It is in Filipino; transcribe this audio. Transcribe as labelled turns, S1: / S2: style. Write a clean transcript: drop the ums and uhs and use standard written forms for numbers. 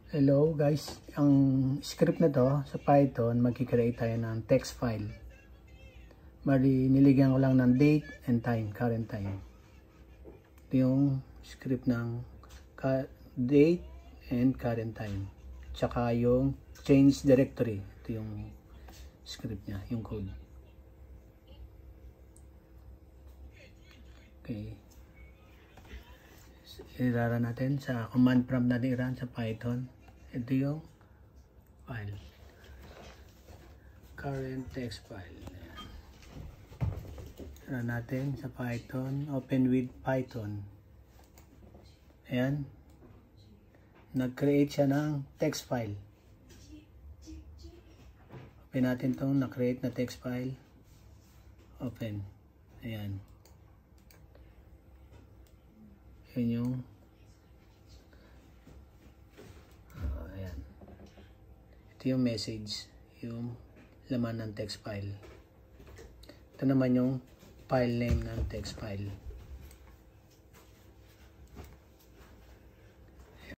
S1: Hello guys, ang script na to sa Python, magkikreate tayo ng text file. Bali, niligyan ko lang ng date and time, current time. Ito yung script ng date and current time. Tsaka yung change directory. Ito yung script niya, yung code. Okay. I-run natin sa command prompt natin, i-run sa Python. Ito yung file, current text file. Ayan. Run natin sa Python, open with Python. Ayan, nag-create siya ng text file. Open natin itong na-create na text file. Open. Ayan, yun yung ito yung message, yung laman ng text file. Ito naman yung file name ng text file.